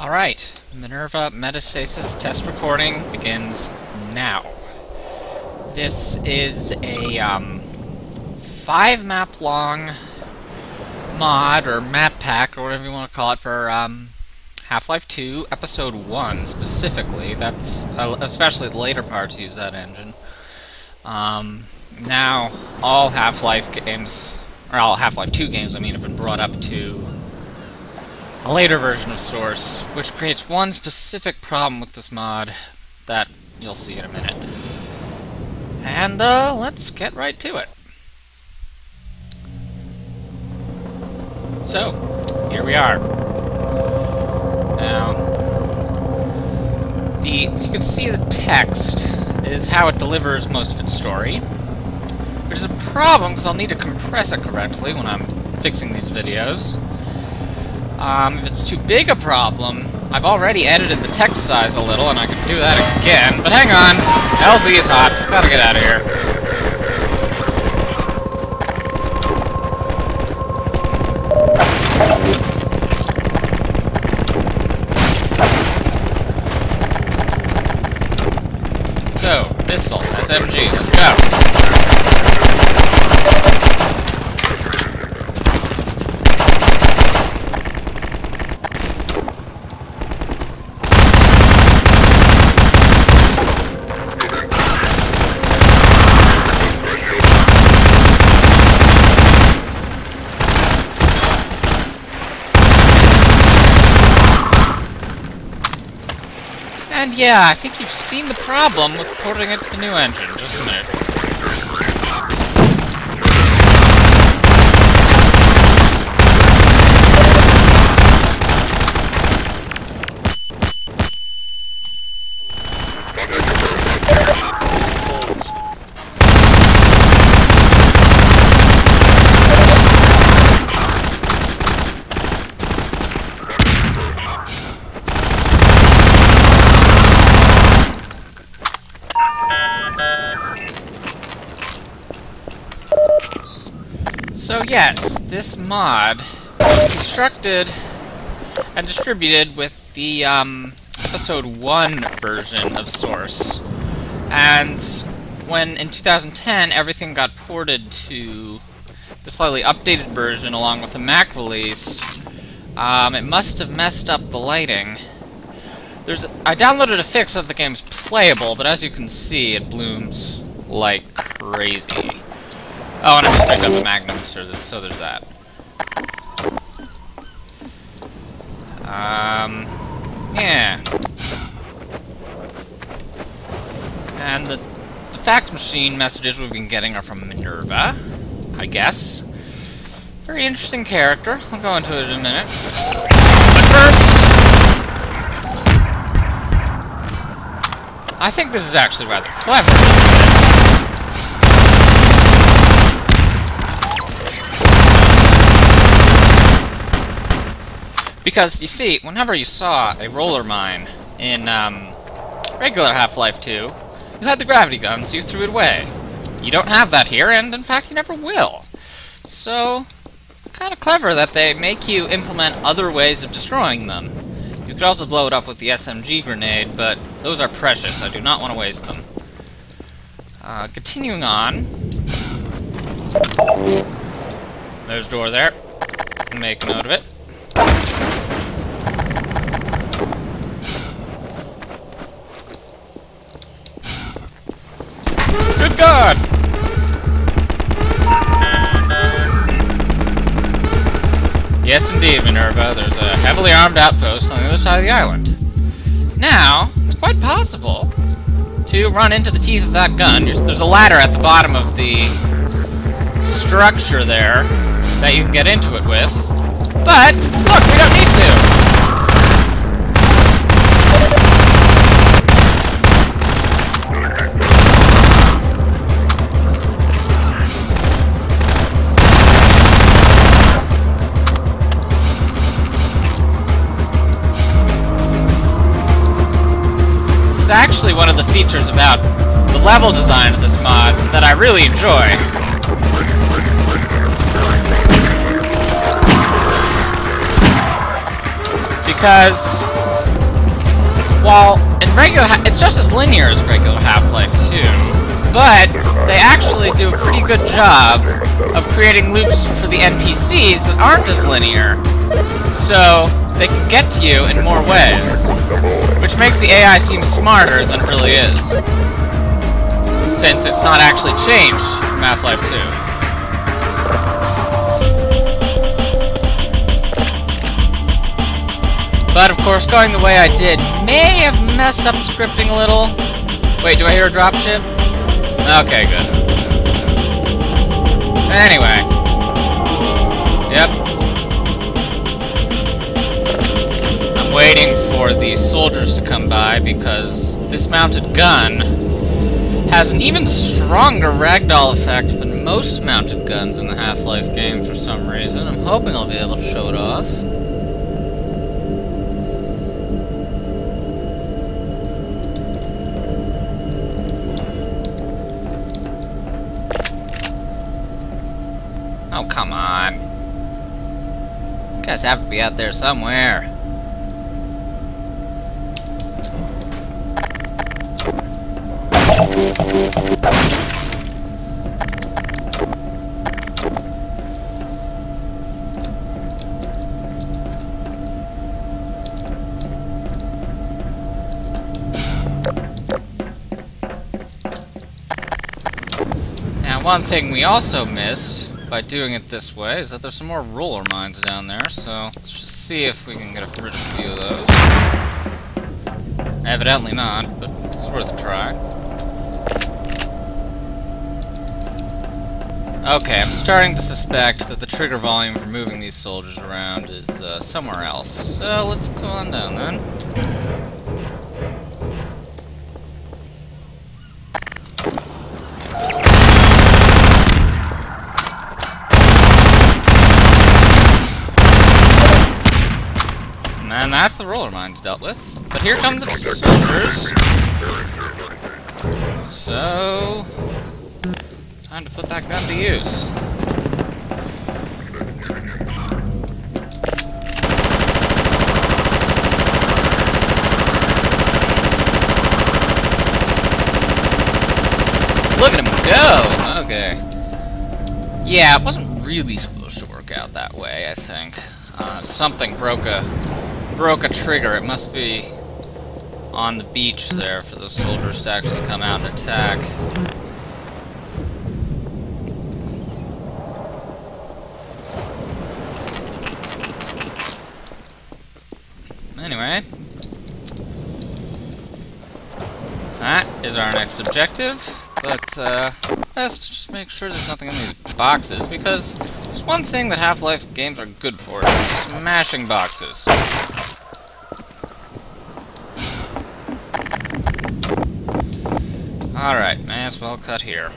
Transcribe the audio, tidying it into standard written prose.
Alright, Minerva Metastasis test recording begins now. This is a 5-map long mod, or map pack, or whatever you want to call it, for Half-Life 2 Episode 1 specifically. That's especially the later parts use that engine. Now, all Half-Life games, or all Half-Life 2 games, I mean, have been brought up to a later version of Source, which creates one specific problem with this mod that you'll see in a minute. And let's get right to it. So, here we are. Now, as you can see, the text is how it delivers most of its story, which is a problem because I'll need to compress it correctly when I'm fixing these videos. If it's too big a problem, I've already edited the text size a little, and I can do that again. But hang on, LZ is hot. Gotta get out of here. So, pistol, SMG, let's go. And yeah, I think you've seen the problem with porting it to the new engine. Just a minute. So yes, this mod was constructed and distributed with the Episode 1 version of Source. And when, in 2010, everything got ported to the slightly updated version along with the Mac release, it must have messed up the lighting. I downloaded a fix of the game's playable, but as you can see, it blooms like crazy. Oh, and I just picked up a Magnum, so there's that. Yeah. And the fax machine messages we've been getting are from Minerva, I guess. Very interesting character. I'll go into it in a minute. But first, I think this is actually rather clever. Because, you see, whenever you saw a roller mine in regular Half-Life 2, you had the gravity guns, you threw it away. You don't have that here, and in fact you never will. So, kind of clever that they make you implement other ways of destroying them. You could also blow it up with the SMG grenade, but those are precious, I do not want to waste them. Continuing on. There's a door there. Make note of it. Good God! Yes, indeed, Minerva. There's a heavily armed outpost on the other side of the island. Now, it's quite possible to run into the teeth of that gun. There's a ladder at the bottom of the structure there that you can get into it with. But, look, we don't need to! This is actually one of the features about the level design of this mod that I really enjoy. because while in regular, it's just as linear as regular Half-Life 2, but they actually do a pretty good job of creating loops for the NPCs that aren't as linear, so they can get to you in more ways, which makes the AI seem smarter than it really is, since it's not actually changed from Half-Life 2. But, of course, going the way I did may have messed up the scripting a little. Wait, do I hear a dropship? Okay, good. Anyway. Yep. I'm waiting for the soldiers to come by because this mounted gun has an even stronger ragdoll effect than most mounted guns in the Half-Life game for some reason. I'm hoping I'll be able to show it off. Oh, come on. You guys have to be out there somewhere. Now, one thing we also missed by doing it this way is that there's some more roller mines down there, so let's just see if we can get a first view of those. Evidently not, but it's worth a try. Okay, I'm starting to suspect that the trigger volume for moving these soldiers around is somewhere else, so let's go on down then. And that's the roller mines dealt with. But here come the soldiers. So, time to put that gun to use. Look at him go! Okay. Yeah, it wasn't really supposed to work out that way, I think. Something broke a trigger. It must be on the beach there for those soldiers to actually come out and attack. Anyway, that is our next objective, but best to just make sure there's nothing in these boxes, because it's one thing that Half-Life games are good for, is smashing boxes. Alright, may as well cut here.